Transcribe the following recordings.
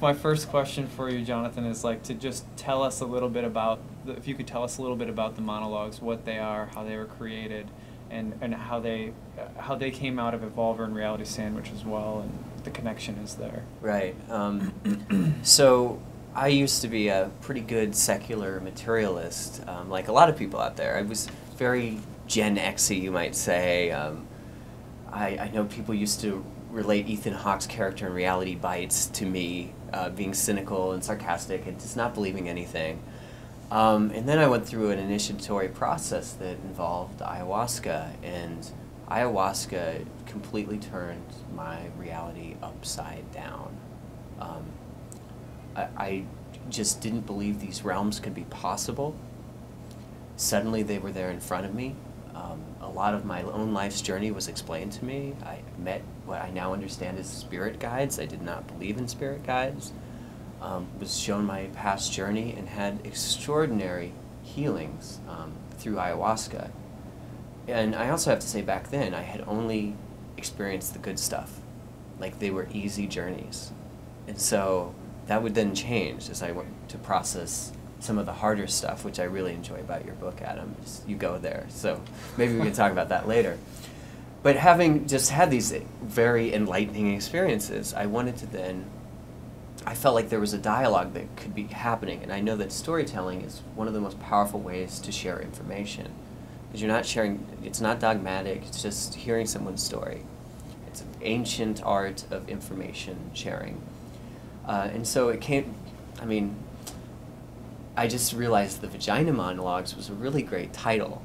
My first question for you, Jonathan, is like to just tell us a little bit about, if you could tell us a little bit about the monologues, what they are, how they were created, and how they came out of Evolver and Reality Sandwich as well, and the connection is there. Right. So I used to be a pretty good secular materialist, like a lot of people out there. I was very Gen X-y, you might say. I know people used to relate Ethan Hawke's character in Reality Bites to me, being cynical and sarcastic and just not believing anything. And then I went through an initiatory process that involved ayahuasca, and ayahuasca completely turned my reality upside down. I just didn't believe these realms could be possible. Suddenly they were there in front of me. A lot of my own life's journey was explained to me. I met what I now understand as spirit guides. I did not believe in spirit guides. Was shown my past journey and had extraordinary healings through ayahuasca. And I also have to say, back then I had only experienced the good stuff. Like, they were easy journeys. And so that would then change as I went to process some of the harder stuff, which I really enjoy about your book, Adam. Just, you go there. So maybe we can talk about that later. But having just had these very enlightening experiences, I wanted to then, I felt like there was a dialogue that could be happening. And I know that storytelling is one of the most powerful ways to share information. Because you're not sharing, it's not dogmatic, it's just hearing someone's story. It's an ancient art of information sharing. And so it came, I mean, I just realized the Vagina Monologues was a really great title.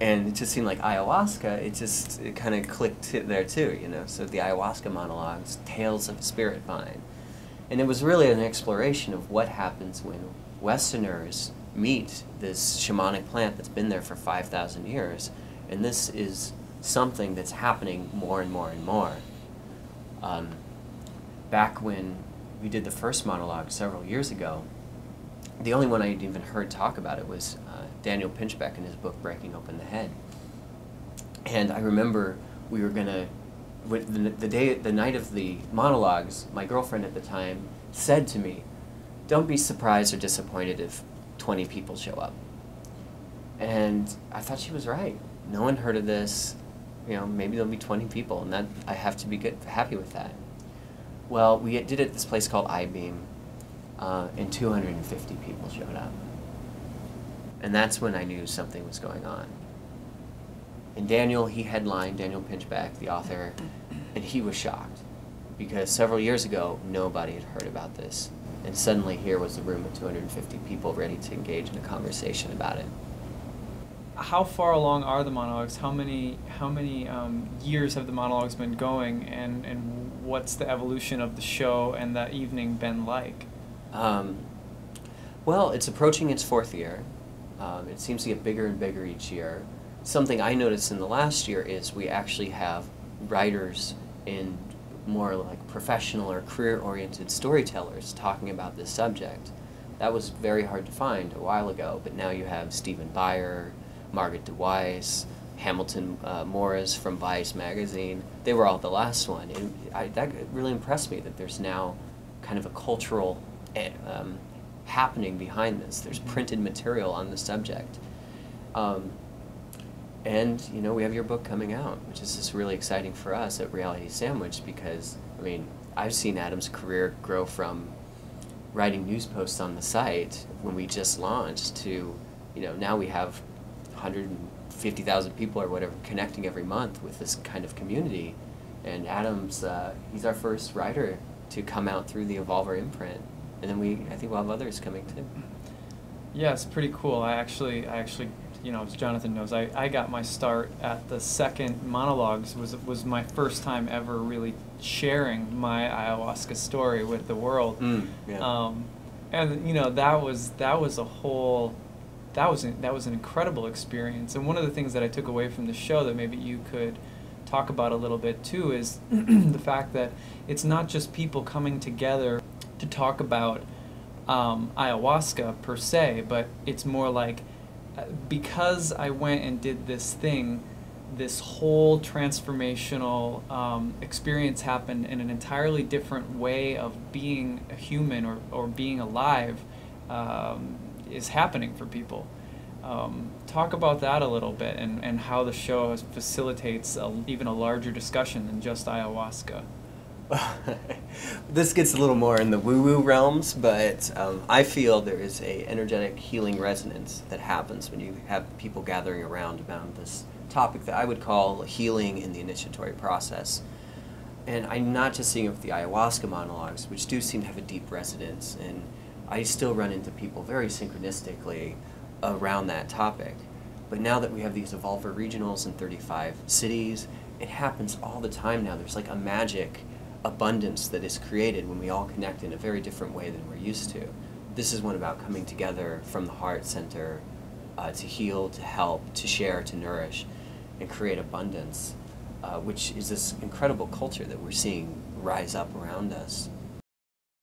And it just seemed like ayahuasca, it kind of clicked there too, you know. So the Ayahuasca Monologues, Tales of a Spirit Vine. And it was really an exploration of what happens when Westerners meet this shamanic plant that's been there for 5,000 years. And this is something that's happening more and more and more. Back when we did the first monologue several years ago, the only one I'd even heard talk about it was Daniel Pinchbeck in his book Breaking Open the Head. And I remember we were gonna, the night of the monologues, my girlfriend at the time said to me, "Don't be surprised or disappointed if 20 people show up." And I thought she was right. No one heard of this. You know, maybe there'll be 20 people, and that I have to be happy with that. Well, we did it at this place called I-Beam, and 250 people showed up. And that's when I knew something was going on. And Daniel, he headlined, Daniel Pinchbeck, the author, and he was shocked. Because several years ago, nobody had heard about this. And suddenly here was a room of 250 people ready to engage in a conversation about it. How far along are the monologues? How many years have the monologues been going, and what's the evolution of the show and that evening been like? Well, it's approaching its 4th year. It seems to get bigger and bigger each year. Something I noticed in the last year is we actually have writers and more like professional or career-oriented storytellers talking about this subject. That was very hard to find a while ago, but now you have Stephen Beyer, Margaret DeWeiss, Hamilton Morris from Vice magazine. They were all the last one. And that really impressed me that there's now kind of a cultural happening behind this. There's printed material on the subject. And, you know, we have your book coming out, which is just really exciting for us at Reality Sandwich because, I mean, I've seen Adam's career grow from writing news posts on the site when we just launched to, you know, now we have 150,000 people or whatever connecting every month with this kind of community. And Adam's, he's our first writer to come out through the Evolver imprint. And then I think we'll have others coming too. Yeah, it's pretty cool. I actually, you know, as Jonathan knows, I got my start at the second monologues. Was my first time ever really sharing my ayahuasca story with the world. Yeah. And you know, that was a whole, that was an incredible experience. And one of the things that I took away from the show that maybe you could talk about a little bit too is the fact that it's not just people coming together to talk about ayahuasca per se, but it's more like, because I went and did this thing, this whole transformational experience happen in an entirely different way of being a human or being alive is happening for people. Talk about that a little bit, and how the show facilitates even a larger discussion than just ayahuasca. This gets a little more in the woo-woo realms, but I feel there is a energetic healing resonance that happens when you have people gathering around this topic that I would call healing in the initiatory process. And I'm not just seeing it with the ayahuasca monologues, which do seem to have a deep resonance, and I still run into people very synchronistically around that topic. But now that we have these Evolver regionals in 35 cities, it happens all the time now. There's like a magic abundance that is created when we all connect in a very different way than we're used to. This is one about coming together from the heart center to heal, to help, to share, to nourish, and create abundance, which is this incredible culture that we're seeing rise up around us.